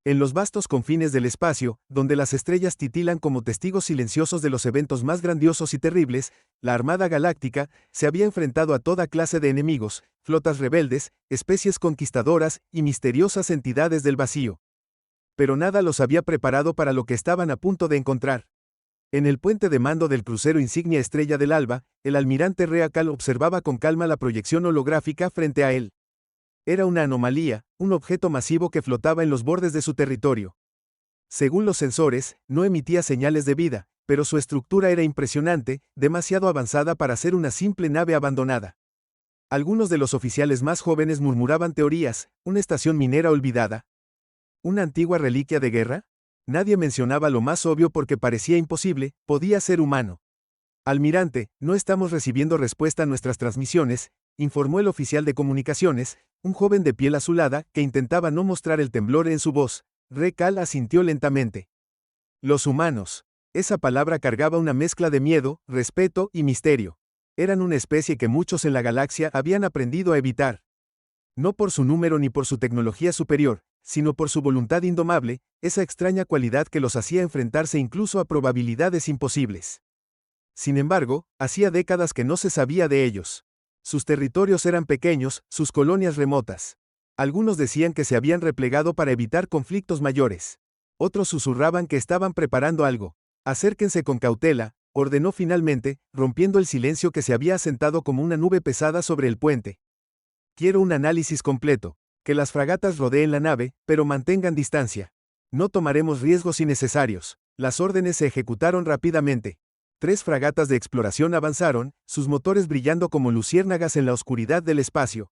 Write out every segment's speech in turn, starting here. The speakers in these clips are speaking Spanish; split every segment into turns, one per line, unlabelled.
En los vastos confines del espacio, donde las estrellas titilan como testigos silenciosos de los eventos más grandiosos y terribles, la Armada Galáctica se había enfrentado a toda clase de enemigos, flotas rebeldes, especies conquistadoras y misteriosas entidades del vacío. Pero nada los había preparado para lo que estaban a punto de encontrar. En el puente de mando del crucero insignia Estrella del Alba, el almirante Reacal observaba con calma la proyección holográfica frente a él. Era una anomalía, un objeto masivo que flotaba en los bordes de su territorio. Según los sensores, no emitía señales de vida, pero su estructura era impresionante, demasiado avanzada para ser una simple nave abandonada. Algunos de los oficiales más jóvenes murmuraban teorías, una estación minera olvidada, una antigua reliquia de guerra. Nadie mencionaba lo más obvio porque parecía imposible, podía ser humano. Almirante, no estamos recibiendo respuesta a nuestras transmisiones, informó el oficial de comunicaciones, un joven de piel azulada, que intentaba no mostrar el temblor en su voz. Recal asintió lentamente. Los humanos. Esa palabra cargaba una mezcla de miedo, respeto y misterio. Eran una especie que muchos en la galaxia habían aprendido a evitar. No por su número ni por su tecnología superior, sino por su voluntad indomable, esa extraña cualidad que los hacía enfrentarse incluso a probabilidades imposibles. Sin embargo, hacía décadas que no se sabía de ellos. Sus territorios eran pequeños, sus colonias remotas. Algunos decían que se habían replegado para evitar conflictos mayores. Otros susurraban que estaban preparando algo. Acérquense con cautela, ordenó finalmente, rompiendo el silencio que se había asentado como una nube pesada sobre el puente. Quiero un análisis completo. Que las fragatas rodeen la nave, pero mantengan distancia. No tomaremos riesgos innecesarios. Las órdenes se ejecutaron rápidamente. 3 fragatas de exploración avanzaron, sus motores brillando como luciérnagas en la oscuridad del espacio.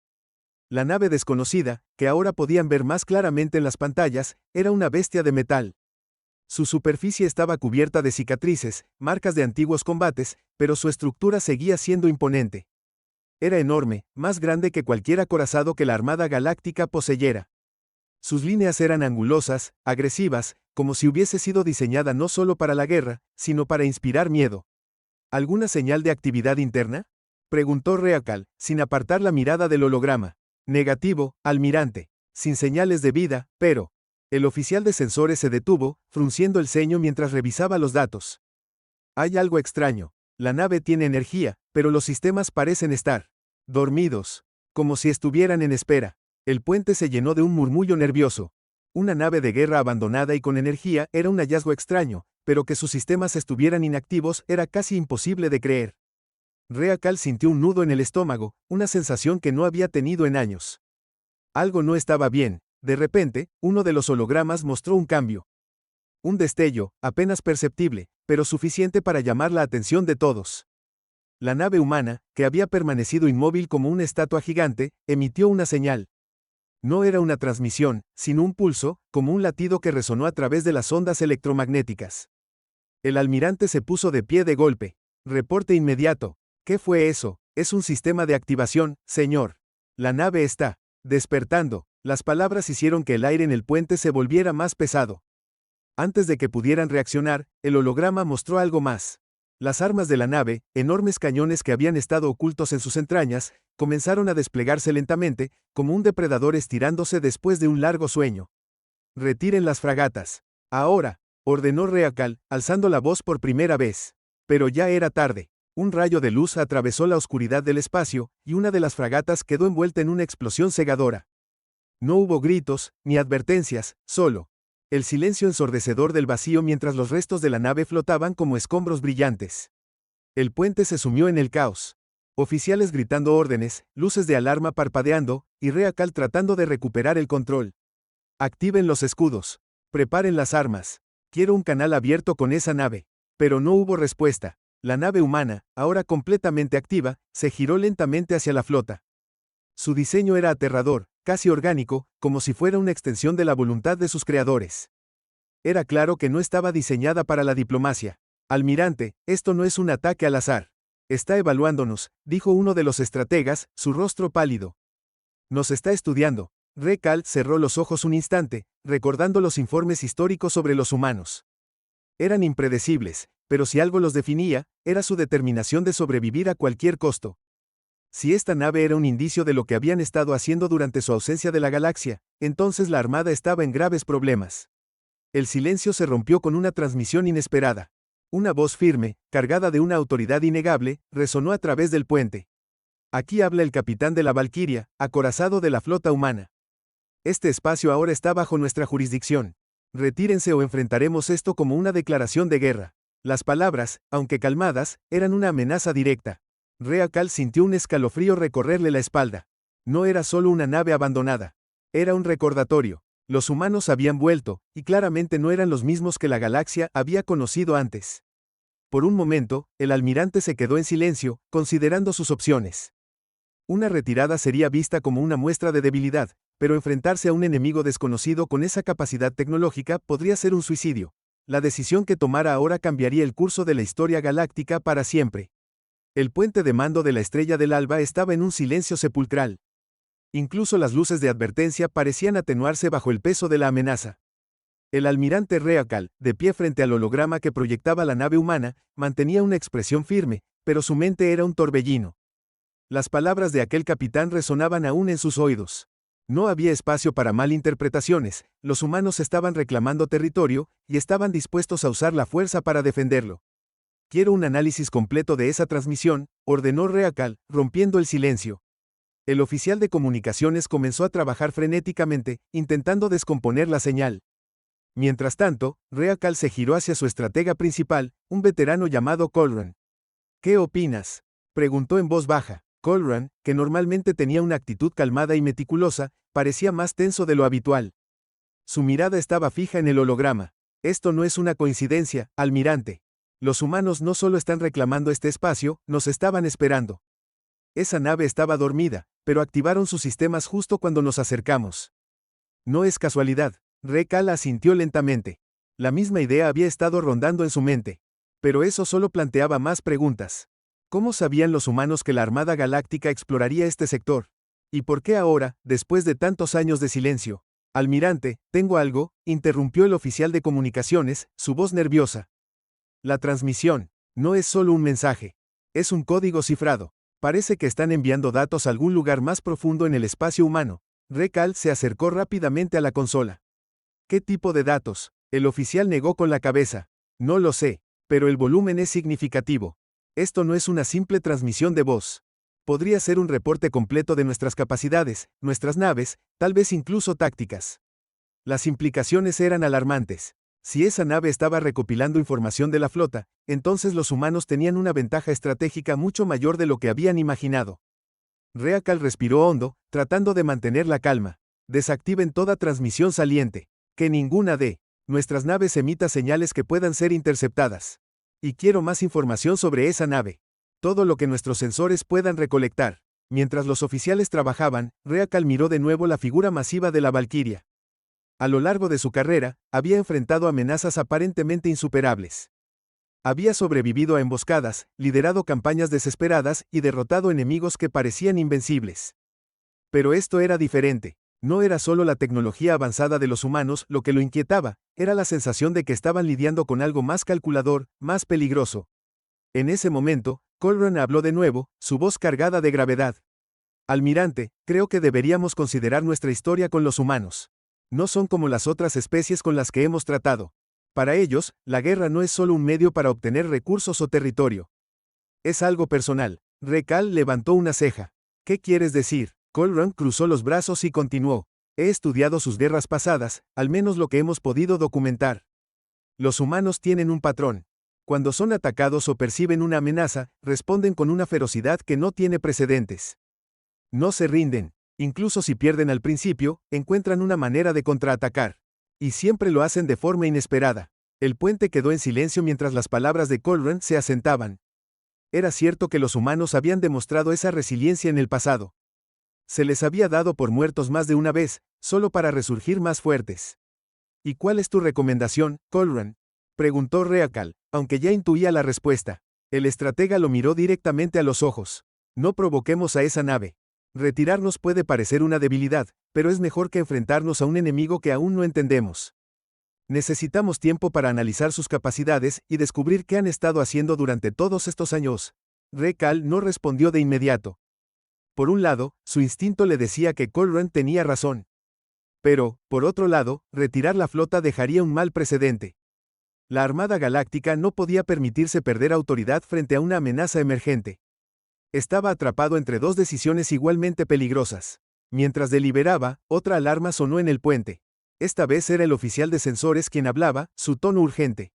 La nave desconocida, que ahora podían ver más claramente en las pantallas, era una bestia de metal. Su superficie estaba cubierta de cicatrices, marcas de antiguos combates, pero su estructura seguía siendo imponente. Era enorme, más grande que cualquier acorazado que la Armada Galáctica poseyera. Sus líneas eran angulosas, agresivas, como si hubiese sido diseñada no solo para la guerra, sino para inspirar miedo. ¿Alguna señal de actividad interna?, preguntó Reacal, sin apartar la mirada del holograma. Negativo, almirante. Sin señales de vida, pero... El oficial de sensores se detuvo, frunciendo el ceño mientras revisaba los datos. Hay algo extraño. La nave tiene energía, pero los sistemas parecen estar dormidos, como si estuvieran en espera. El puente se llenó de un murmullo nervioso. Una nave de guerra abandonada y con energía era un hallazgo extraño, pero que sus sistemas estuvieran inactivos era casi imposible de creer. Reacal sintió un nudo en el estómago, una sensación que no había tenido en años. Algo no estaba bien. De repente, uno de los hologramas mostró un cambio. Un destello, apenas perceptible, pero suficiente para llamar la atención de todos. La nave humana, que había permanecido inmóvil como una estatua gigante, emitió una señal. No era una transmisión, sino un pulso, como un latido que resonó a través de las ondas electromagnéticas. El almirante se puso de pie de golpe. Reporte inmediato. ¿Qué fue eso? Es un sistema de activación, señor. La nave está despertando. Las palabras hicieron que el aire en el puente se volviera más pesado. Antes de que pudieran reaccionar, el holograma mostró algo más. Las armas de la nave, enormes cañones que habían estado ocultos en sus entrañas, comenzaron a desplegarse lentamente, como un depredador estirándose después de un largo sueño. Retiren las fragatas. Ahora, ordenó Reacal, alzando la voz por primera vez. Pero ya era tarde. Un rayo de luz atravesó la oscuridad del espacio, y una de las fragatas quedó envuelta en una explosión cegadora. No hubo gritos, ni advertencias, solo el silencio ensordecedor del vacío mientras los restos de la nave flotaban como escombros brillantes. El puente se sumió en el caos. Oficiales gritando órdenes, luces de alarma parpadeando, y Reacal tratando de recuperar el control. Activen los escudos. Preparen las armas. Quiero un canal abierto con esa nave. Pero no hubo respuesta. La nave humana, ahora completamente activa, se giró lentamente hacia la flota. Su diseño era aterrador, casi orgánico, como si fuera una extensión de la voluntad de sus creadores. Era claro que no estaba diseñada para la diplomacia. Almirante, esto no es un ataque al azar. Está evaluándonos, dijo uno de los estrategas, su rostro pálido. Nos está estudiando. Reacal cerró los ojos un instante, recordando los informes históricos sobre los humanos. Eran impredecibles, pero si algo los definía, era su determinación de sobrevivir a cualquier costo. Si esta nave era un indicio de lo que habían estado haciendo durante su ausencia de la galaxia, entonces la Armada estaba en graves problemas. El silencio se rompió con una transmisión inesperada. Una voz firme, cargada de una autoridad innegable, resonó a través del puente. Aquí habla el capitán de la Valquiria, acorazado de la flota humana. Este espacio ahora está bajo nuestra jurisdicción. Retírense o enfrentaremos esto como una declaración de guerra. Las palabras, aunque calmadas, eran una amenaza directa. Reakal sintió un escalofrío recorrerle la espalda. No era solo una nave abandonada. Era un recordatorio. Los humanos habían vuelto, y claramente no eran los mismos que la galaxia había conocido antes. Por un momento, el almirante se quedó en silencio, considerando sus opciones. Una retirada sería vista como una muestra de debilidad, pero enfrentarse a un enemigo desconocido con esa capacidad tecnológica podría ser un suicidio. La decisión que tomara ahora cambiaría el curso de la historia galáctica para siempre. El puente de mando de la Estrella del Alba estaba en un silencio sepulcral. Incluso las luces de advertencia parecían atenuarse bajo el peso de la amenaza. El almirante Reakal, de pie frente al holograma que proyectaba la nave humana, mantenía una expresión firme, pero su mente era un torbellino. Las palabras de aquel capitán resonaban aún en sus oídos. No había espacio para malinterpretaciones, los humanos estaban reclamando territorio, y estaban dispuestos a usar la fuerza para defenderlo. Quiero un análisis completo de esa transmisión, ordenó Reakal, rompiendo el silencio. El oficial de comunicaciones comenzó a trabajar frenéticamente, intentando descomponer la señal. Mientras tanto, Reakal se giró hacia su estratega principal, un veterano llamado Colran. ¿Qué opinas?, preguntó en voz baja. Colran, que normalmente tenía una actitud calmada y meticulosa, parecía más tenso de lo habitual. Su mirada estaba fija en el holograma. Esto no es una coincidencia, almirante. Los humanos no solo están reclamando este espacio, nos estaban esperando. Esa nave estaba dormida, pero activaron sus sistemas justo cuando nos acercamos. No es casualidad. Reakal asintió lentamente. La misma idea había estado rondando en su mente. Pero eso solo planteaba más preguntas. ¿Cómo sabían los humanos que la Armada Galáctica exploraría este sector? ¿Y por qué ahora, después de tantos años de silencio? Almirante, tengo algo, interrumpió el oficial de comunicaciones, su voz nerviosa. La transmisión no es solo un mensaje. Es un código cifrado. Parece que están enviando datos a algún lugar más profundo en el espacio humano. Reakal se acercó rápidamente a la consola. ¿Qué tipo de datos? El oficial negó con la cabeza. No lo sé, pero el volumen es significativo. Esto no es una simple transmisión de voz. Podría ser un reporte completo de nuestras capacidades, nuestras naves, tal vez incluso tácticas. Las implicaciones eran alarmantes. Si esa nave estaba recopilando información de la flota, entonces los humanos tenían una ventaja estratégica mucho mayor de lo que habían imaginado. Reakal respiró hondo, tratando de mantener la calma. Desactiven toda transmisión saliente. Que ninguna de nuestras naves emita señales que puedan ser interceptadas. Y quiero más información sobre esa nave. Todo lo que nuestros sensores puedan recolectar. Mientras los oficiales trabajaban, Reakal miró de nuevo la figura masiva de la Valquiria. A lo largo de su carrera, había enfrentado amenazas aparentemente insuperables. Había sobrevivido a emboscadas, liderado campañas desesperadas y derrotado enemigos que parecían invencibles. Pero esto era diferente. No era solo la tecnología avanzada de los humanos lo que lo inquietaba, era la sensación de que estaban lidiando con algo más calculador, más peligroso. En ese momento, Colran habló de nuevo, su voz cargada de gravedad. Almirante, creo que deberíamos considerar nuestra historia con los humanos. No son como las otras especies con las que hemos tratado. Para ellos, la guerra no es solo un medio para obtener recursos o territorio. Es algo personal. Reakal levantó una ceja. ¿Qué quieres decir? Colran cruzó los brazos y continuó. He estudiado sus guerras pasadas, al menos lo que hemos podido documentar. Los humanos tienen un patrón. Cuando son atacados o perciben una amenaza, responden con una ferocidad que no tiene precedentes. No se rinden. Incluso si pierden al principio, encuentran una manera de contraatacar. Y siempre lo hacen de forma inesperada. El puente quedó en silencio mientras las palabras de Colran se asentaban. Era cierto que los humanos habían demostrado esa resiliencia en el pasado. Se les había dado por muertos más de una vez, solo para resurgir más fuertes. ¿Y cuál es tu recomendación, Colran?, preguntó Reakal, aunque ya intuía la respuesta. El estratega lo miró directamente a los ojos. No provoquemos a esa nave. Retirarnos puede parecer una debilidad, pero es mejor que enfrentarnos a un enemigo que aún no entendemos. Necesitamos tiempo para analizar sus capacidades y descubrir qué han estado haciendo durante todos estos años. Reakal no respondió de inmediato. Por un lado, su instinto le decía que Colruyt tenía razón. Pero, por otro lado, retirar la flota dejaría un mal precedente. La Armada Galáctica no podía permitirse perder autoridad frente a una amenaza emergente. Estaba atrapado entre dos decisiones igualmente peligrosas. Mientras deliberaba, otra alarma sonó en el puente. Esta vez era el oficial de sensores quien hablaba, su tono urgente.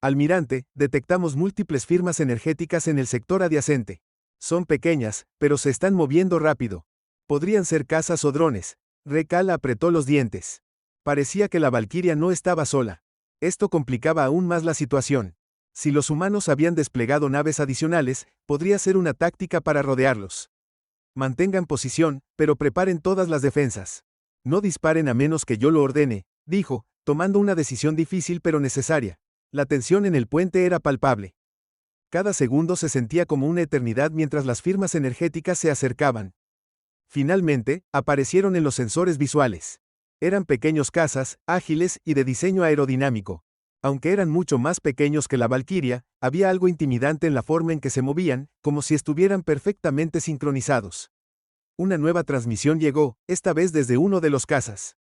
Almirante, detectamos múltiples firmas energéticas en el sector adyacente. Son pequeñas, pero se están moviendo rápido. Podrían ser cazas o drones. Recal apretó los dientes. Parecía que la Valquiria no estaba sola. Esto complicaba aún más la situación. Si los humanos habían desplegado naves adicionales, podría ser una táctica para rodearlos. Mantengan posición, pero preparen todas las defensas. No disparen a menos que yo lo ordene, dijo, tomando una decisión difícil pero necesaria. La tensión en el puente era palpable. Cada segundo se sentía como una eternidad mientras las firmas energéticas se acercaban. Finalmente, aparecieron en los sensores visuales. Eran pequeños cazas, ágiles y de diseño aerodinámico. Aunque eran mucho más pequeños que la Valquiria, había algo intimidante en la forma en que se movían, como si estuvieran perfectamente sincronizados. Una nueva transmisión llegó, esta vez desde uno de los cazas.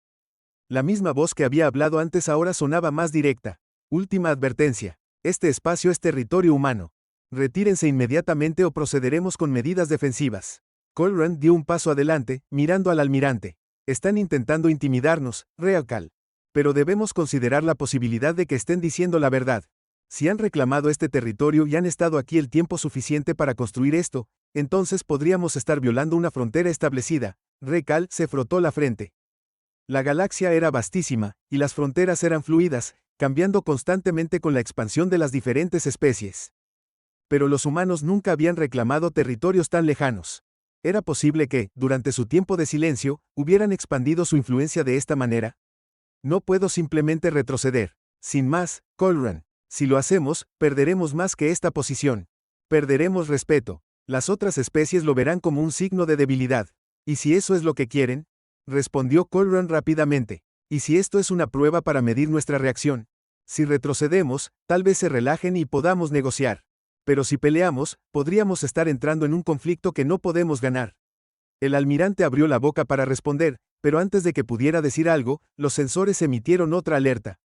La misma voz que había hablado antes ahora sonaba más directa. Última advertencia. Este espacio es territorio humano. Retírense inmediatamente o procederemos con medidas defensivas. Colruyt dio un paso adelante, mirando al almirante. Están intentando intimidarnos, Recal. Pero debemos considerar la posibilidad de que estén diciendo la verdad. Si han reclamado este territorio y han estado aquí el tiempo suficiente para construir esto, entonces podríamos estar violando una frontera establecida. Recal se frotó la frente. La galaxia era vastísima, y las fronteras eran fluidas, cambiando constantemente con la expansión de las diferentes especies. Pero los humanos nunca habían reclamado territorios tan lejanos. ¿Era posible que, durante su tiempo de silencio, hubieran expandido su influencia de esta manera? No puedo simplemente retroceder. Sin más, Colruyt. Si lo hacemos, perderemos más que esta posición. Perderemos respeto. Las otras especies lo verán como un signo de debilidad. ¿Y si eso es lo que quieren? Respondió Colruyt rápidamente. ¿Y si esto es una prueba para medir nuestra reacción? Si retrocedemos, tal vez se relajen y podamos negociar. Pero si peleamos, podríamos estar entrando en un conflicto que no podemos ganar. El almirante abrió la boca para responder, pero antes de que pudiera decir algo, los sensores emitieron otra alerta.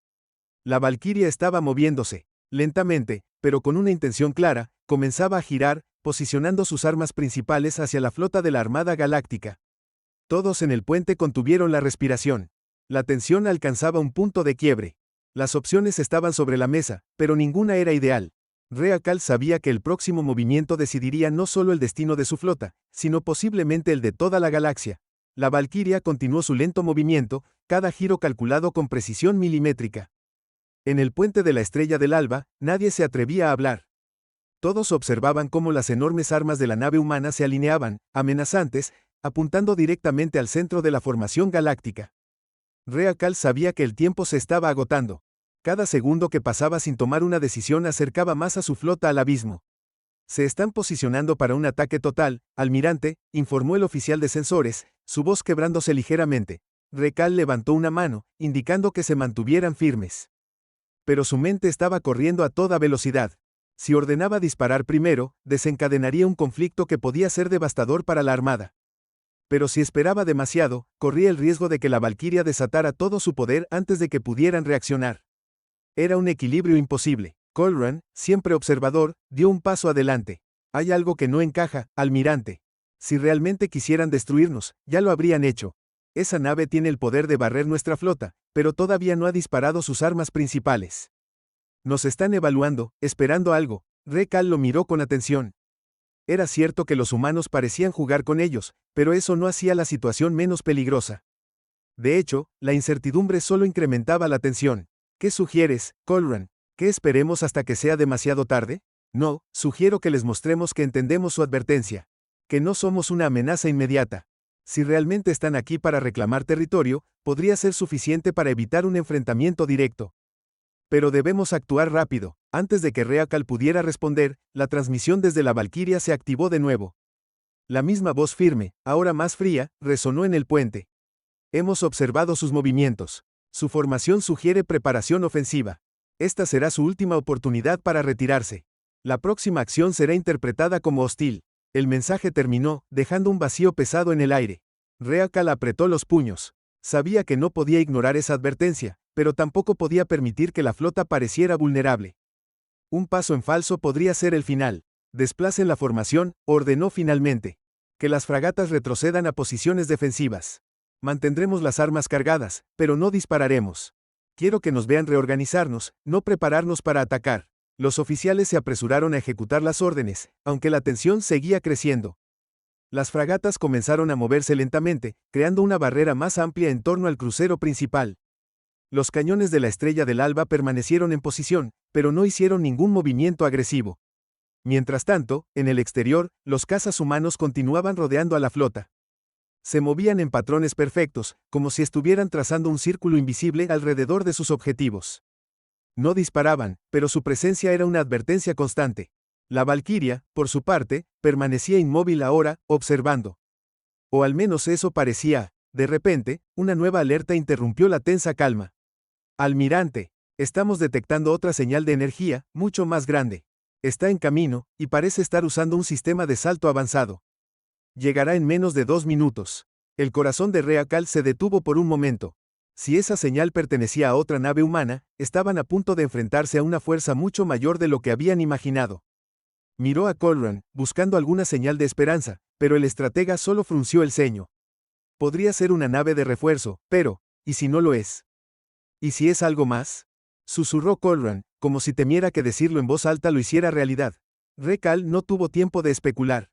La Valquiria estaba moviéndose, lentamente, pero con una intención clara, comenzaba a girar, posicionando sus armas principales hacia la flota de la Armada Galáctica. Todos en el puente contuvieron la respiración. La tensión alcanzaba un punto de quiebre. Las opciones estaban sobre la mesa, pero ninguna era ideal. Recal sabía que el próximo movimiento decidiría no solo el destino de su flota, sino posiblemente el de toda la galaxia. La Valquiria continuó su lento movimiento, cada giro calculado con precisión milimétrica. En el puente de la Estrella del Alba, nadie se atrevía a hablar. Todos observaban cómo las enormes armas de la nave humana se alineaban, amenazantes, apuntando directamente al centro de la formación galáctica. Recal sabía que el tiempo se estaba agotando. Cada segundo que pasaba sin tomar una decisión acercaba más a su flota al abismo. Se están posicionando para un ataque total, almirante, informó el oficial de sensores, su voz quebrándose ligeramente. Recal levantó una mano, indicando que se mantuvieran firmes. Pero su mente estaba corriendo a toda velocidad. Si ordenaba disparar primero, desencadenaría un conflicto que podía ser devastador para la armada. Pero si esperaba demasiado, corría el riesgo de que la Valquiria desatara todo su poder antes de que pudieran reaccionar. Era un equilibrio imposible. Colruyt, siempre observador, dio un paso adelante. Hay algo que no encaja, almirante. Si realmente quisieran destruirnos, ya lo habrían hecho. Esa nave tiene el poder de barrer nuestra flota, pero todavía no ha disparado sus armas principales. Nos están evaluando, esperando algo. Recal lo miró con atención. Era cierto que los humanos parecían jugar con ellos, pero eso no hacía la situación menos peligrosa. De hecho, la incertidumbre solo incrementaba la tensión. ¿Qué sugieres, Colruyt? ¿Que esperemos hasta que sea demasiado tarde? No, sugiero que les mostremos que entendemos su advertencia. Que no somos una amenaza inmediata. Si realmente están aquí para reclamar territorio, podría ser suficiente para evitar un enfrentamiento directo. Pero debemos actuar rápido. Antes de que Recal pudiera responder, la transmisión desde la Valquiria se activó de nuevo. La misma voz firme, ahora más fría, resonó en el puente. Hemos observado sus movimientos. Su formación sugiere preparación ofensiva. Esta será su última oportunidad para retirarse. La próxima acción será interpretada como hostil. El mensaje terminó, dejando un vacío pesado en el aire. Reakal apretó los puños. Sabía que no podía ignorar esa advertencia, pero tampoco podía permitir que la flota pareciera vulnerable. Un paso en falso podría ser el final. Desplacen la formación, ordenó finalmente. Que las fragatas retrocedan a posiciones defensivas. Mantendremos las armas cargadas, pero no dispararemos. Quiero que nos vean reorganizarnos, no prepararnos para atacar. Los oficiales se apresuraron a ejecutar las órdenes, aunque la tensión seguía creciendo. Las fragatas comenzaron a moverse lentamente, creando una barrera más amplia en torno al crucero principal. Los cañones de la Estrella del Alba permanecieron en posición, pero no hicieron ningún movimiento agresivo. Mientras tanto, en el exterior, los cazas humanos continuaban rodeando a la flota. Se movían en patrones perfectos, como si estuvieran trazando un círculo invisible alrededor de sus objetivos. No disparaban, pero su presencia era una advertencia constante. La Valquiria, por su parte, permanecía inmóvil ahora, observando. O al menos eso parecía. De repente, una nueva alerta interrumpió la tensa calma. Almirante, estamos detectando otra señal de energía, mucho más grande. Está en camino, y parece estar usando un sistema de salto avanzado. Llegará en menos de 2 minutos. El corazón de Reakal se detuvo por un momento. Si esa señal pertenecía a otra nave humana, estaban a punto de enfrentarse a una fuerza mucho mayor de lo que habían imaginado. Miró a Colran, buscando alguna señal de esperanza, pero el estratega solo frunció el ceño. Podría ser una nave de refuerzo, pero, ¿y si no lo es? ¿Y si es algo más? Susurró Colran, como si temiera que decirlo en voz alta lo hiciera realidad. Reakal no tuvo tiempo de especular.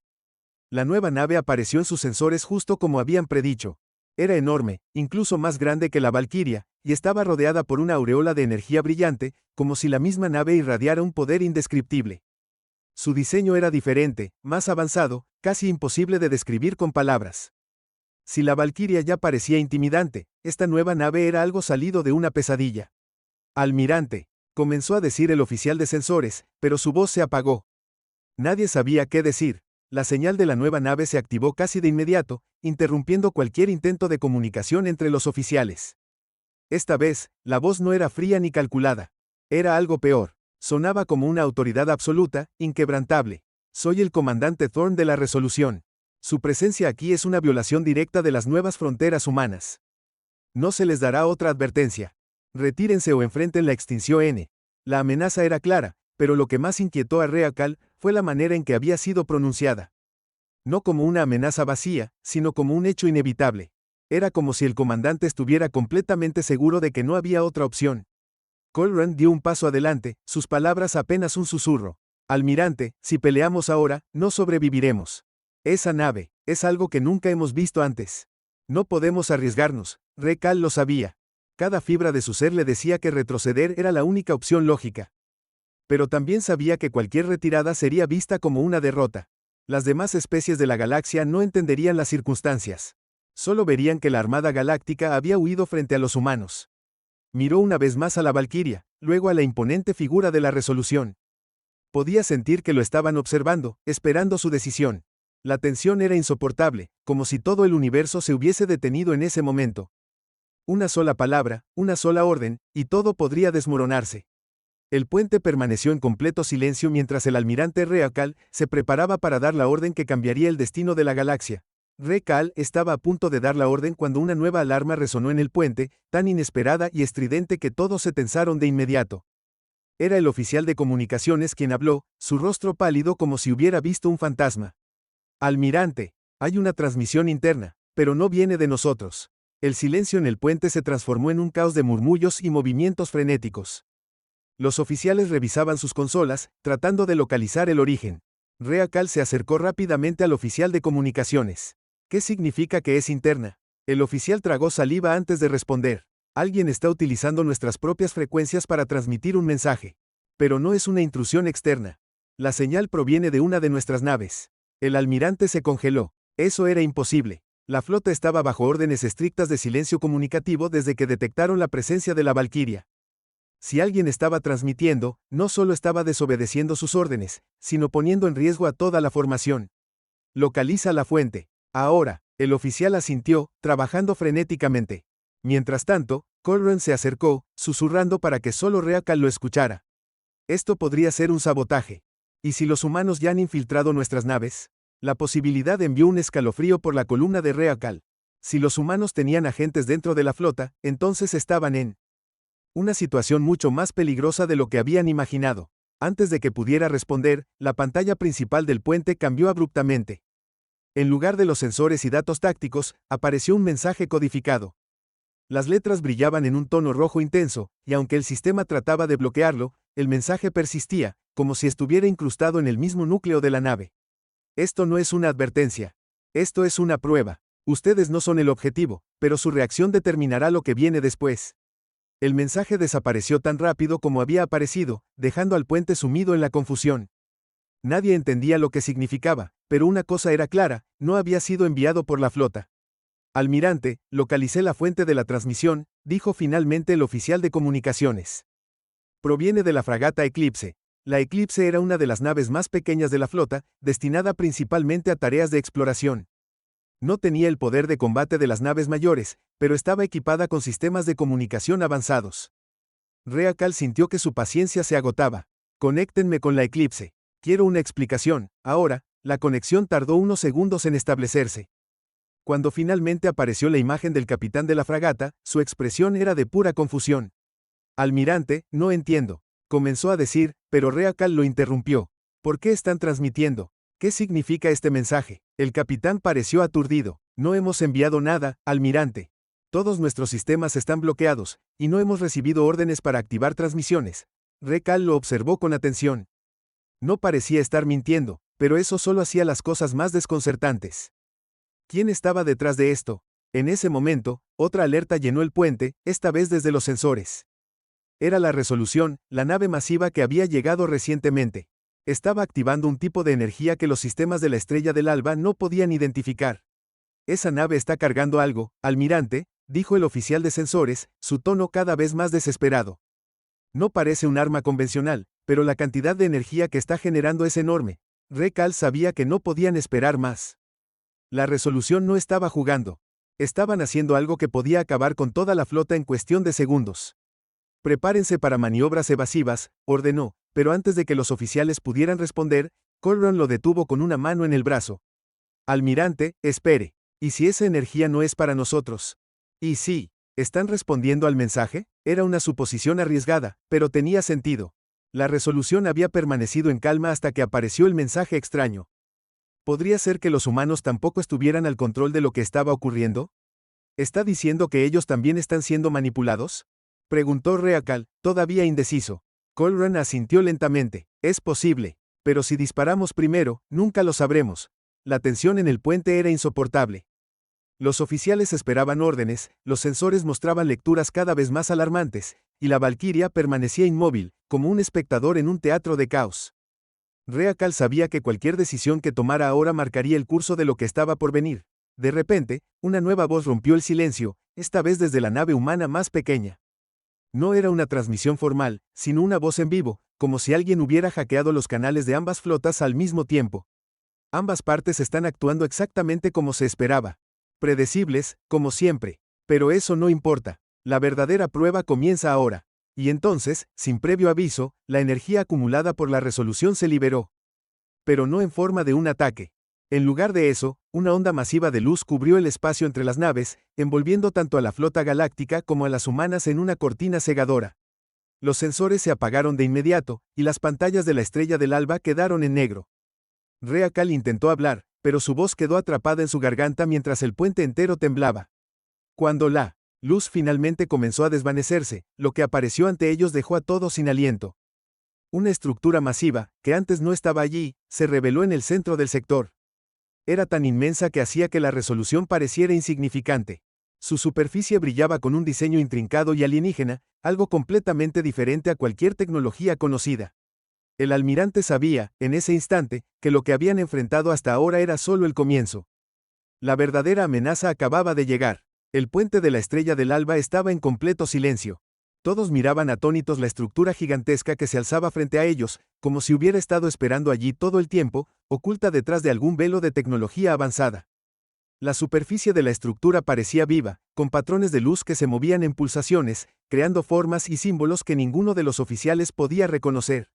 La nueva nave apareció en sus sensores justo como habían predicho. Era enorme, incluso más grande que la Valquiria, y estaba rodeada por una aureola de energía brillante, como si la misma nave irradiara un poder indescriptible. Su diseño era diferente, más avanzado, casi imposible de describir con palabras. Si la Valquiria ya parecía intimidante, esta nueva nave era algo salido de una pesadilla. Almirante, comenzó a decir el oficial de sensores, pero su voz se apagó. Nadie sabía qué decir. La señal de la nueva nave se activó casi de inmediato, interrumpiendo cualquier intento de comunicación entre los oficiales. Esta vez, la voz no era fría ni calculada. Era algo peor. Sonaba como una autoridad absoluta, inquebrantable. Soy el comandante Thorn de la Resolución. Su presencia aquí es una violación directa de las nuevas fronteras humanas. No se les dará otra advertencia. Retírense o enfrenten la extinción N. La amenaza era clara, pero lo que más inquietó a Reakal fue la manera en que había sido pronunciada. No como una amenaza vacía, sino como un hecho inevitable. Era como si el comandante estuviera completamente seguro de que no había otra opción. Colran dio un paso adelante, sus palabras apenas un susurro. Almirante, si peleamos ahora, no sobreviviremos. Esa nave, es algo que nunca hemos visto antes. No podemos arriesgarnos, Reakal lo sabía. Cada fibra de su ser le decía que retroceder era la única opción lógica. Pero también sabía que cualquier retirada sería vista como una derrota. Las demás especies de la galaxia no entenderían las circunstancias. Solo verían que la Armada Galáctica había huido frente a los humanos. Miró una vez más a la Valquiria, luego a la imponente figura de la Resolución. Podía sentir que lo estaban observando, esperando su decisión. La tensión era insoportable, como si todo el universo se hubiese detenido en ese momento. Una sola palabra, una sola orden, y todo podría desmoronarse. El puente permaneció en completo silencio mientras el almirante Reakal se preparaba para dar la orden que cambiaría el destino de la galaxia. Reakal estaba a punto de dar la orden cuando una nueva alarma resonó en el puente, tan inesperada y estridente que todos se tensaron de inmediato. Era el oficial de comunicaciones quien habló, su rostro pálido como si hubiera visto un fantasma. Almirante, hay una transmisión interna, pero no viene de nosotros. El silencio en el puente se transformó en un caos de murmullos y movimientos frenéticos. Los oficiales revisaban sus consolas, tratando de localizar el origen. Reakal se acercó rápidamente al oficial de comunicaciones. ¿Qué significa que es interna? El oficial tragó saliva antes de responder. Alguien está utilizando nuestras propias frecuencias para transmitir un mensaje. Pero no es una intrusión externa. La señal proviene de una de nuestras naves. El almirante se congeló. Eso era imposible. La flota estaba bajo órdenes estrictas de silencio comunicativo desde que detectaron la presencia de la Valquiria. Si alguien estaba transmitiendo, no solo estaba desobedeciendo sus órdenes, sino poniendo en riesgo a toda la formación. Localiza la fuente. Ahora, el oficial asintió, trabajando frenéticamente. Mientras tanto, Colran se acercó, susurrando para que solo Reakal lo escuchara. Esto podría ser un sabotaje. ¿Y si los humanos ya han infiltrado nuestras naves? La posibilidad envió un escalofrío por la columna de Reakal. Si los humanos tenían agentes dentro de la flota, entonces estaban en una situación mucho más peligrosa de lo que habían imaginado. Antes de que pudiera responder, la pantalla principal del puente cambió abruptamente. En lugar de los sensores y datos tácticos, apareció un mensaje codificado. Las letras brillaban en un tono rojo intenso, y aunque el sistema trataba de bloquearlo, el mensaje persistía, como si estuviera incrustado en el mismo núcleo de la nave. Esto no es una advertencia. Esto es una prueba. Ustedes no son el objetivo, pero su reacción determinará lo que viene después. El mensaje desapareció tan rápido como había aparecido, dejando al puente sumido en la confusión. Nadie entendía lo que significaba, pero una cosa era clara, no había sido enviado por la flota. Almirante, localicé la fuente de la transmisión, dijo finalmente el oficial de comunicaciones. Proviene de la fragata Eclipse. La Eclipse era una de las naves más pequeñas de la flota, destinada principalmente a tareas de exploración. No tenía el poder de combate de las naves mayores, pero estaba equipada con sistemas de comunicación avanzados. Reakal sintió que su paciencia se agotaba. Conéctenme con la Eclipse. Quiero una explicación. Ahora, la conexión tardó unos segundos en establecerse. Cuando finalmente apareció la imagen del capitán de la fragata, su expresión era de pura confusión. Almirante, no entiendo. Comenzó a decir, pero Reakal lo interrumpió. ¿Por qué están transmitiendo? ¿Qué significa este mensaje? El capitán pareció aturdido. No hemos enviado nada, almirante. Todos nuestros sistemas están bloqueados, y no hemos recibido órdenes para activar transmisiones. Reakal lo observó con atención. No parecía estar mintiendo, pero eso solo hacía las cosas más desconcertantes. ¿Quién estaba detrás de esto? En ese momento, otra alerta llenó el puente, esta vez desde los sensores. Era la Resolución, la nave masiva que había llegado recientemente. Estaba activando un tipo de energía que los sistemas de la Estrella del Alba no podían identificar. Esa nave está cargando algo, almirante, dijo el oficial de sensores, su tono cada vez más desesperado. No parece un arma convencional, pero la cantidad de energía que está generando es enorme. Reakal sabía que no podían esperar más. La Resolución no estaba jugando. Estaban haciendo algo que podía acabar con toda la flota en cuestión de segundos. Prepárense para maniobras evasivas, ordenó, pero antes de que los oficiales pudieran responder, Colron lo detuvo con una mano en el brazo. Almirante, espere. ¿Y si esa energía no es para nosotros? ¿Y sí? ¿Están respondiendo al mensaje? Era una suposición arriesgada, pero tenía sentido. La Resolución había permanecido en calma hasta que apareció el mensaje extraño. ¿Podría ser que los humanos tampoco estuvieran al control de lo que estaba ocurriendo? ¿Está diciendo que ellos también están siendo manipulados? Preguntó Reakal, todavía indeciso. Colron asintió lentamente. Es posible. Pero si disparamos primero, nunca lo sabremos. La tensión en el puente era insoportable. Los oficiales esperaban órdenes, los sensores mostraban lecturas cada vez más alarmantes, y la Valquiria permanecía inmóvil, como un espectador en un teatro de caos. Reakal sabía que cualquier decisión que tomara ahora marcaría el curso de lo que estaba por venir. De repente, una nueva voz rompió el silencio, esta vez desde la nave humana más pequeña. No era una transmisión formal, sino una voz en vivo, como si alguien hubiera hackeado los canales de ambas flotas al mismo tiempo. Ambas partes están actuando exactamente como se esperaba. Predecibles, como siempre. Pero eso no importa. La verdadera prueba comienza ahora. Y entonces, sin previo aviso, la energía acumulada por la Resolución se liberó. Pero no en forma de un ataque. En lugar de eso, una onda masiva de luz cubrió el espacio entre las naves, envolviendo tanto a la flota galáctica como a las humanas en una cortina cegadora. Los sensores se apagaron de inmediato, y las pantallas de la Estrella del Alba quedaron en negro. Reakal intentó hablar, pero su voz quedó atrapada en su garganta mientras el puente entero temblaba. Cuando la luz finalmente comenzó a desvanecerse, lo que apareció ante ellos dejó a todos sin aliento. Una estructura masiva, que antes no estaba allí, se reveló en el centro del sector. Era tan inmensa que hacía que la Resolución pareciera insignificante. Su superficie brillaba con un diseño intrincado y alienígena, algo completamente diferente a cualquier tecnología conocida. El almirante sabía, en ese instante, que lo que habían enfrentado hasta ahora era solo el comienzo. La verdadera amenaza acababa de llegar. El puente de la Estrella del Alba estaba en completo silencio. Todos miraban atónitos la estructura gigantesca que se alzaba frente a ellos, como si hubiera estado esperando allí todo el tiempo, oculta detrás de algún velo de tecnología avanzada. La superficie de la estructura parecía viva, con patrones de luz que se movían en pulsaciones, creando formas y símbolos que ninguno de los oficiales podía reconocer.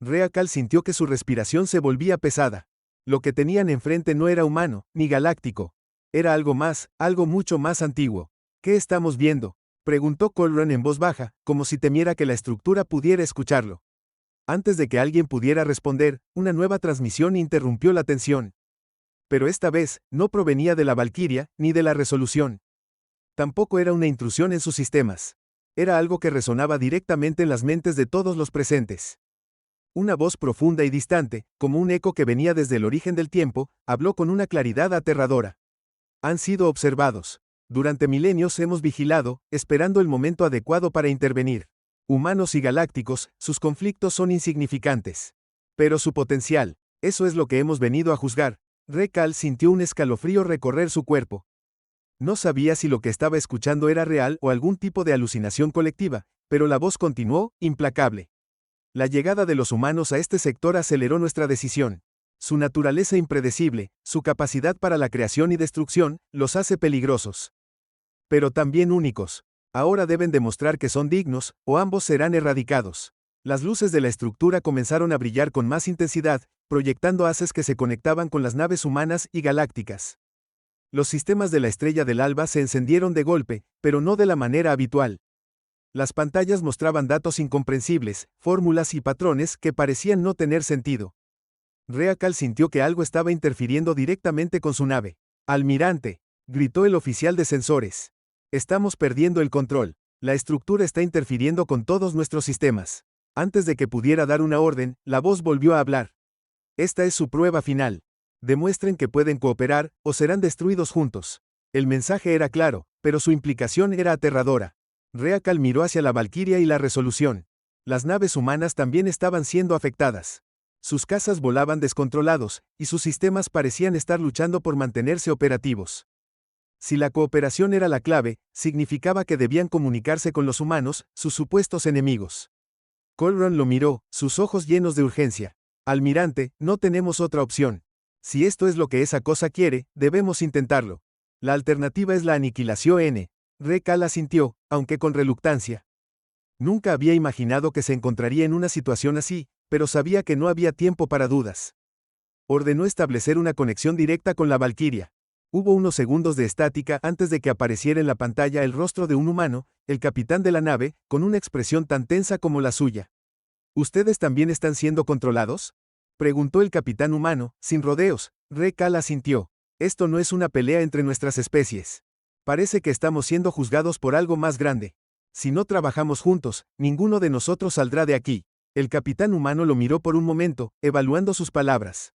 Reakal sintió que su respiración se volvía pesada. Lo que tenían enfrente no era humano, ni galáctico. Era algo más, algo mucho más antiguo. ¿Qué estamos viendo?, preguntó Colron en voz baja, como si temiera que la estructura pudiera escucharlo. Antes de que alguien pudiera responder, una nueva transmisión interrumpió la tensión. Pero esta vez, no provenía de la Valquiria, ni de la resolución. Tampoco era una intrusión en sus sistemas. Era algo que resonaba directamente en las mentes de todos los presentes. Una voz profunda y distante, como un eco que venía desde el origen del tiempo, habló con una claridad aterradora. Han sido observados. Durante milenios hemos vigilado, esperando el momento adecuado para intervenir. Humanos y galácticos, sus conflictos son insignificantes. Pero su potencial, eso es lo que hemos venido a juzgar. Rekal sintió un escalofrío recorrer su cuerpo. No sabía si lo que estaba escuchando era real o algún tipo de alucinación colectiva, pero la voz continuó, implacable. La llegada de los humanos a este sector aceleró nuestra decisión. Su naturaleza impredecible, su capacidad para la creación y destrucción, los hace peligrosos. Pero también únicos. Ahora deben demostrar que son dignos, o ambos serán erradicados. Las luces de la estructura comenzaron a brillar con más intensidad, proyectando haces que se conectaban con las naves humanas y galácticas. Los sistemas de la Estrella del Alba se encendieron de golpe, pero no de la manera habitual. Las pantallas mostraban datos incomprensibles, fórmulas y patrones que parecían no tener sentido. Rekal sintió que algo estaba interfiriendo directamente con su nave. «Almirante», gritó el oficial de sensores. «Estamos perdiendo el control. La estructura está interfiriendo con todos nuestros sistemas». Antes de que pudiera dar una orden, la voz volvió a hablar. «Esta es su prueba final. Demuestren que pueden cooperar, o serán destruidos juntos». El mensaje era claro, pero su implicación era aterradora. Rekal miró hacia la Valquiria y la resolución. Las naves humanas también estaban siendo afectadas. Sus cazas volaban descontrolados, y sus sistemas parecían estar luchando por mantenerse operativos. Si la cooperación era la clave, significaba que debían comunicarse con los humanos, sus supuestos enemigos. Colron lo miró, sus ojos llenos de urgencia. «Almirante, no tenemos otra opción. Si esto es lo que esa cosa quiere, debemos intentarlo. La alternativa es la aniquilación». Rekal asintió, aunque con reluctancia. Nunca había imaginado que se encontraría en una situación así, pero sabía que no había tiempo para dudas. Ordenó establecer una conexión directa con la Valquiria. Hubo unos segundos de estática antes de que apareciera en la pantalla el rostro de un humano, el capitán de la nave, con una expresión tan tensa como la suya. ¿Ustedes también están siendo controlados?, preguntó el capitán humano, sin rodeos. Rekal asintió. «Esto no es una pelea entre nuestras especies. Parece que estamos siendo juzgados por algo más grande. Si no trabajamos juntos, ninguno de nosotros saldrá de aquí». El capitán humano lo miró por un momento, evaluando sus palabras.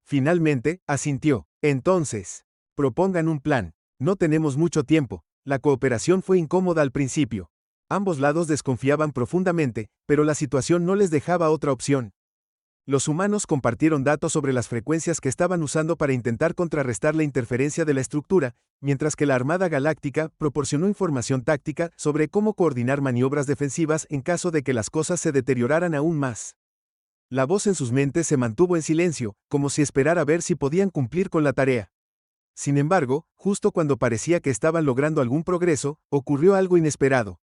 Finalmente, asintió. «Entonces, propongan un plan. No tenemos mucho tiempo». La cooperación fue incómoda al principio. Ambos lados desconfiaban profundamente, pero la situación no les dejaba otra opción. Los humanos compartieron datos sobre las frecuencias que estaban usando para intentar contrarrestar la interferencia de la estructura, mientras que la Armada Galáctica proporcionó información táctica sobre cómo coordinar maniobras defensivas en caso de que las cosas se deterioraran aún más. La voz en sus mentes se mantuvo en silencio, como si esperara ver si podían cumplir con la tarea. Sin embargo, justo cuando parecía que estaban logrando algún progreso, ocurrió algo inesperado.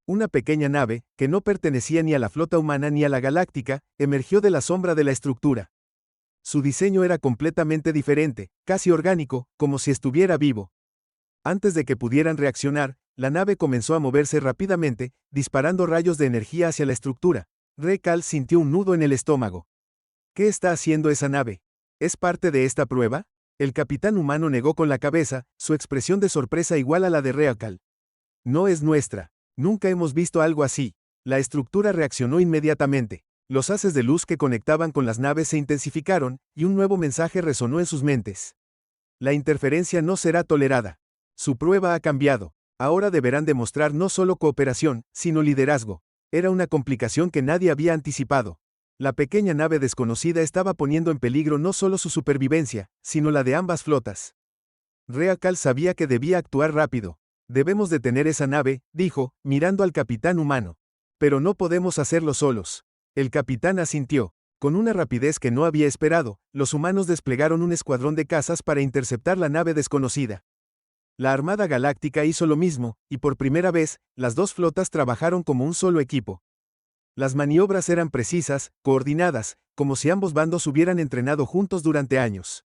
Una pequeña nave, que no pertenecía ni a la flota humana ni a la galáctica, emergió de la sombra de la estructura. Su diseño era completamente diferente, casi orgánico, como si estuviera vivo. Antes de que pudieran reaccionar, la nave comenzó a moverse rápidamente, disparando rayos de energía hacia la estructura. Rekal sintió un nudo en el estómago. ¿Qué está haciendo esa nave? ¿Es parte de esta prueba? El capitán humano negó con la cabeza, su expresión de sorpresa igual a la de Rekal. «No es nuestra. Nunca hemos visto algo así». La estructura reaccionó inmediatamente. Los haces de luz que conectaban con las naves se intensificaron, y un nuevo mensaje resonó en sus mentes. La interferencia no será tolerada. Su prueba ha cambiado. Ahora deberán demostrar no solo cooperación, sino liderazgo. Era una complicación que nadie había anticipado. La pequeña nave desconocida estaba poniendo en peligro no solo su supervivencia, sino la de ambas flotas. Rekal sabía que debía actuar rápido. «Debemos detener esa nave», dijo, mirando al capitán humano. «Pero no podemos hacerlo solos». El capitán asintió. Con una rapidez que no había esperado, los humanos desplegaron un escuadrón de cazas para interceptar la nave desconocida. La Armada Galáctica hizo lo mismo, y por primera vez, las dos flotas trabajaron como un solo equipo. Las maniobras eran precisas, coordinadas, como si ambos bandos hubieran entrenado juntos durante años.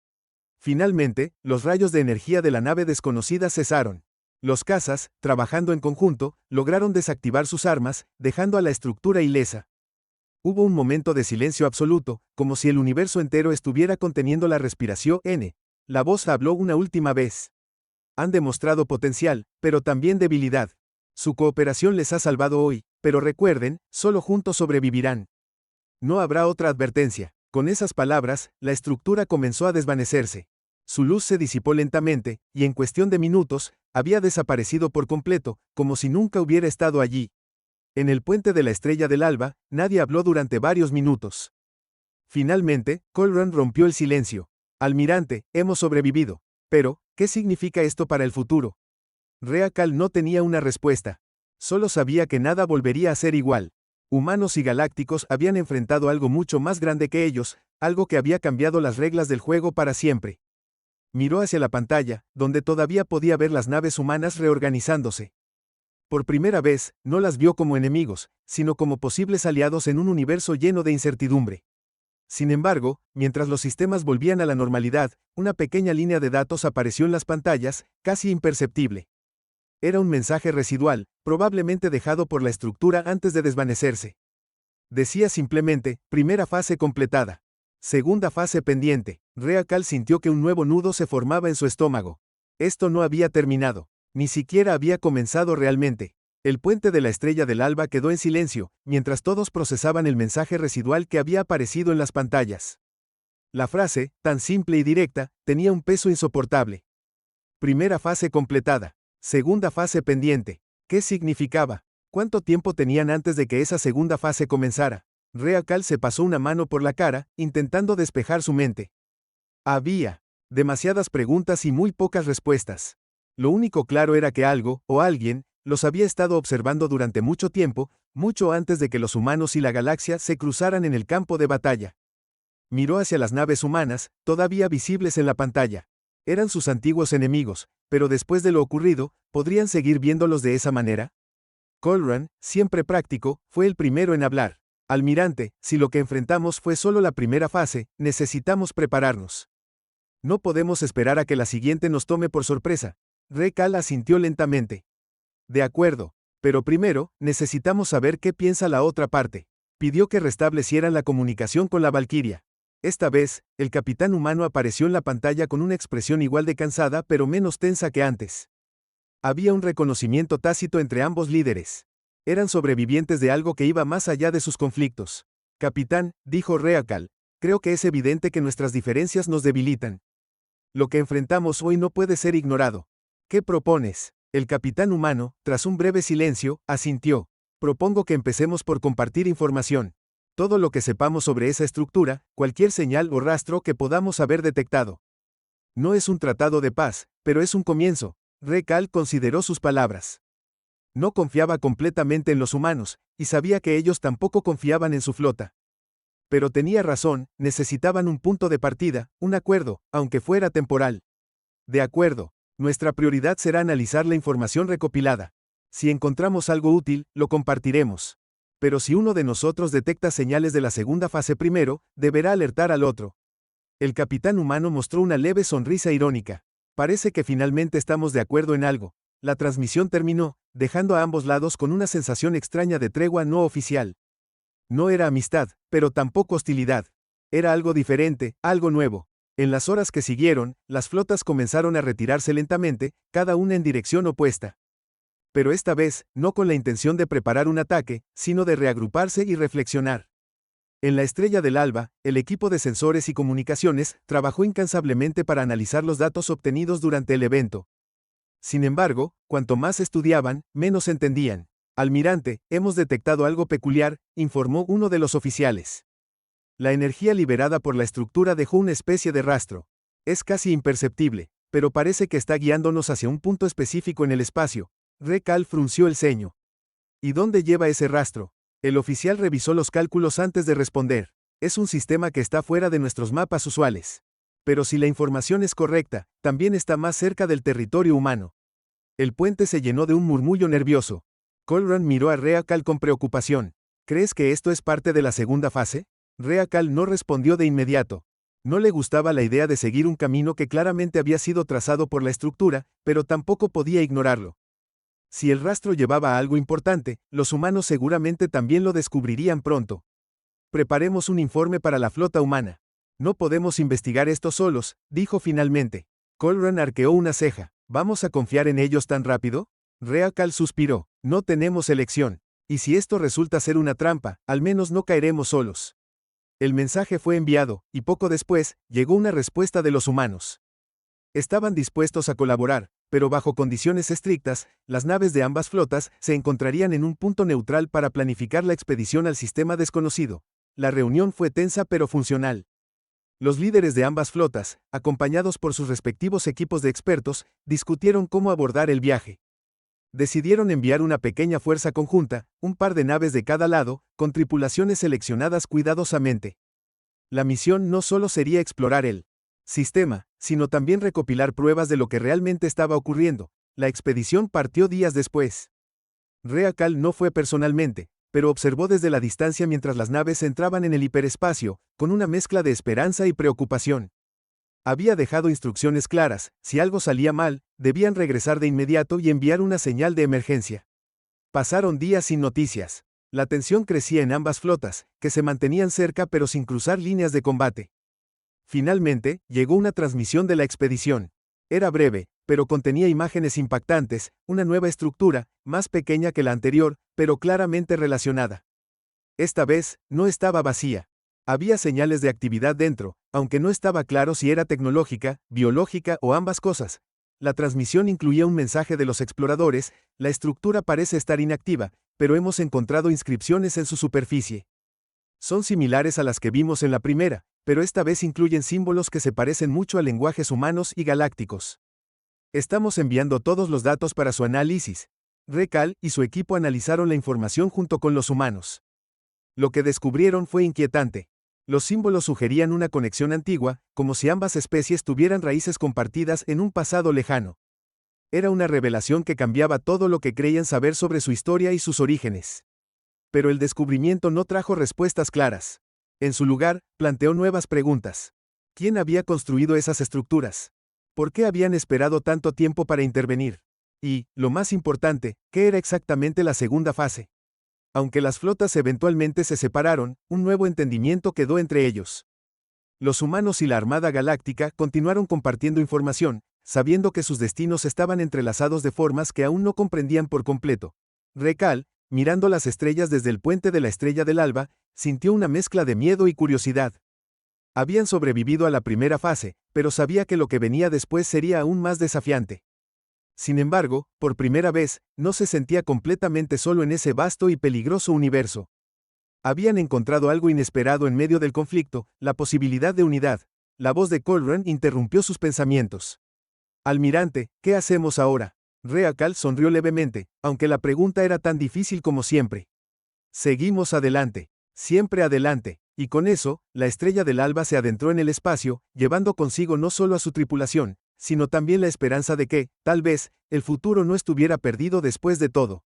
Finalmente, los rayos de energía de la nave desconocida cesaron. Los cazas, trabajando en conjunto, lograron desactivar sus armas, dejando a la estructura ilesa. Hubo un momento de silencio absoluto, como si el universo entero estuviera conteniendo la respiración. La voz habló una última vez. Han demostrado potencial, pero también debilidad. Su cooperación les ha salvado hoy, pero recuerden, solo juntos sobrevivirán. No habrá otra advertencia. Con esas palabras, la estructura comenzó a desvanecerse. Su luz se disipó lentamente, y en cuestión de minutos, había desaparecido por completo, como si nunca hubiera estado allí. En el puente de la Estrella del Alba, nadie habló durante varios minutos. Finalmente, Colran rompió el silencio. Almirante, hemos sobrevivido. Pero, ¿qué significa esto para el futuro? Reakal no tenía una respuesta. Solo sabía que nada volvería a ser igual. Humanos y galácticos habían enfrentado algo mucho más grande que ellos, algo que había cambiado las reglas del juego para siempre. Miró hacia la pantalla, donde todavía podía ver las naves humanas reorganizándose. Por primera vez, no las vio como enemigos, sino como posibles aliados en un universo lleno de incertidumbre. Sin embargo, mientras los sistemas volvían a la normalidad, una pequeña línea de datos apareció en las pantallas, casi imperceptible. Era un mensaje residual, probablemente dejado por la estructura antes de desvanecerse. Decía simplemente, primera fase completada. Segunda fase pendiente. Reakal sintió que un nuevo nudo se formaba en su estómago. Esto no había terminado. Ni siquiera había comenzado realmente. El puente de la Estrella del Alba quedó en silencio, mientras todos procesaban el mensaje residual que había aparecido en las pantallas. La frase, tan simple y directa, tenía un peso insoportable. Primera fase completada. Segunda fase pendiente. ¿Qué significaba? ¿Cuánto tiempo tenían antes de que esa segunda fase comenzara? Reakal se pasó una mano por la cara, intentando despejar su mente. Había demasiadas preguntas y muy pocas respuestas. Lo único claro era que algo, o alguien, los había estado observando durante mucho tiempo, mucho antes de que los humanos y la galaxia se cruzaran en el campo de batalla. Miró hacia las naves humanas, todavía visibles en la pantalla. Eran sus antiguos enemigos, pero después de lo ocurrido, ¿podrían seguir viéndolos de esa manera? Colran, siempre práctico, fue el primero en hablar. Almirante, si lo que enfrentamos fue solo la primera fase, necesitamos prepararnos. No podemos esperar a que la siguiente nos tome por sorpresa. Reakal asintió lentamente. De acuerdo. Pero primero, necesitamos saber qué piensa la otra parte. Pidió que restablecieran la comunicación con la Valquiria. Esta vez, el capitán humano apareció en la pantalla con una expresión igual de cansada pero menos tensa que antes. Había un reconocimiento tácito entre ambos líderes. Eran sobrevivientes de algo que iba más allá de sus conflictos. Capitán, dijo Reakal, creo que es evidente que nuestras diferencias nos debilitan. Lo que enfrentamos hoy no puede ser ignorado. ¿Qué propones? El capitán humano, tras un breve silencio, asintió. Propongo que empecemos por compartir información. Todo lo que sepamos sobre esa estructura, cualquier señal o rastro que podamos haber detectado. No es un tratado de paz, pero es un comienzo. Reakal consideró sus palabras. No confiaba completamente en los humanos, y sabía que ellos tampoco confiaban en su flota. Pero tenía razón, necesitaban un punto de partida, un acuerdo, aunque fuera temporal. De acuerdo. Nuestra prioridad será analizar la información recopilada. Si encontramos algo útil, lo compartiremos. Pero si uno de nosotros detecta señales de la segunda fase primero, deberá alertar al otro. El capitán humano mostró una leve sonrisa irónica. Parece que finalmente estamos de acuerdo en algo. La transmisión terminó, dejando a ambos lados con una sensación extraña de tregua no oficial. No era amistad, pero tampoco hostilidad. Era algo diferente, algo nuevo. En las horas que siguieron, las flotas comenzaron a retirarse lentamente, cada una en dirección opuesta. Pero esta vez, no con la intención de preparar un ataque, sino de reagruparse y reflexionar. En la Estrella del Alba, el equipo de sensores y comunicaciones trabajó incansablemente para analizar los datos obtenidos durante el evento. Sin embargo, cuanto más estudiaban, menos entendían. Almirante, hemos detectado algo peculiar, informó uno de los oficiales. La energía liberada por la estructura dejó una especie de rastro. Es casi imperceptible, pero parece que está guiándonos hacia un punto específico en el espacio. Reakal frunció el ceño. ¿Y dónde lleva ese rastro? El oficial revisó los cálculos antes de responder. Es un sistema que está fuera de nuestros mapas usuales. Pero si la información es correcta, también está más cerca del territorio humano. El puente se llenó de un murmullo nervioso. Colran miró a Reakal con preocupación. ¿Crees que esto es parte de la segunda fase? Reakal no respondió de inmediato. No le gustaba la idea de seguir un camino que claramente había sido trazado por la estructura, pero tampoco podía ignorarlo. Si el rastro llevaba a algo importante, los humanos seguramente también lo descubrirían pronto. Preparemos un informe para la flota humana. No podemos investigar esto solos, dijo finalmente. Colran arqueó una ceja. ¿Vamos a confiar en ellos tan rápido? Reakal suspiró. No tenemos elección. Y si esto resulta ser una trampa, al menos no caeremos solos. El mensaje fue enviado, y poco después, llegó una respuesta de los humanos. Estaban dispuestos a colaborar, pero bajo condiciones estrictas, las naves de ambas flotas se encontrarían en un punto neutral para planificar la expedición al sistema desconocido. La reunión fue tensa pero funcional. Los líderes de ambas flotas, acompañados por sus respectivos equipos de expertos, discutieron cómo abordar el viaje. Decidieron enviar una pequeña fuerza conjunta, un par de naves de cada lado, con tripulaciones seleccionadas cuidadosamente. La misión no solo sería explorar el sistema, sino también recopilar pruebas de lo que realmente estaba ocurriendo. La expedición partió días después. Reakal no fue personalmente, pero observó desde la distancia mientras las naves entraban en el hiperespacio, con una mezcla de esperanza y preocupación. Había dejado instrucciones claras: si algo salía mal, debían regresar de inmediato y enviar una señal de emergencia. Pasaron días sin noticias. La tensión crecía en ambas flotas, que se mantenían cerca pero sin cruzar líneas de combate. Finalmente, llegó una transmisión de la expedición. Era breve, pero contenía imágenes impactantes, una nueva estructura, más pequeña que la anterior, pero claramente relacionada. Esta vez, no estaba vacía. Había señales de actividad dentro, aunque no estaba claro si era tecnológica, biológica o ambas cosas. La transmisión incluía un mensaje de los exploradores: la estructura parece estar inactiva, pero hemos encontrado inscripciones en su superficie. Son similares a las que vimos en la primera, pero esta vez incluyen símbolos que se parecen mucho a lenguajes humanos y galácticos. Estamos enviando todos los datos para su análisis. Reakal y su equipo analizaron la información junto con los humanos. Lo que descubrieron fue inquietante. Los símbolos sugerían una conexión antigua, como si ambas especies tuvieran raíces compartidas en un pasado lejano. Era una revelación que cambiaba todo lo que creían saber sobre su historia y sus orígenes. Pero el descubrimiento no trajo respuestas claras. En su lugar, planteó nuevas preguntas. ¿Quién había construido esas estructuras? ¿Por qué habían esperado tanto tiempo para intervenir? Y, lo más importante, ¿qué era exactamente la segunda fase? Aunque las flotas eventualmente se separaron, un nuevo entendimiento quedó entre ellos. Los humanos y la Armada Galáctica continuaron compartiendo información, sabiendo que sus destinos estaban entrelazados de formas que aún no comprendían por completo. Reakal, mirando las estrellas desde el puente de la Estrella del Alba, sintió una mezcla de miedo y curiosidad. Habían sobrevivido a la primera fase, pero sabía que lo que venía después sería aún más desafiante. Sin embargo, por primera vez, no se sentía completamente solo en ese vasto y peligroso universo. Habían encontrado algo inesperado en medio del conflicto: la posibilidad de unidad. La voz de Colran interrumpió sus pensamientos. Almirante, ¿qué hacemos ahora? Reakal sonrió levemente, aunque la pregunta era tan difícil como siempre. Seguimos adelante. Siempre adelante. Y con eso, la Estrella del Alba se adentró en el espacio, llevando consigo no solo a su tripulación, sino también la esperanza de que, tal vez, el futuro no estuviera perdido después de todo.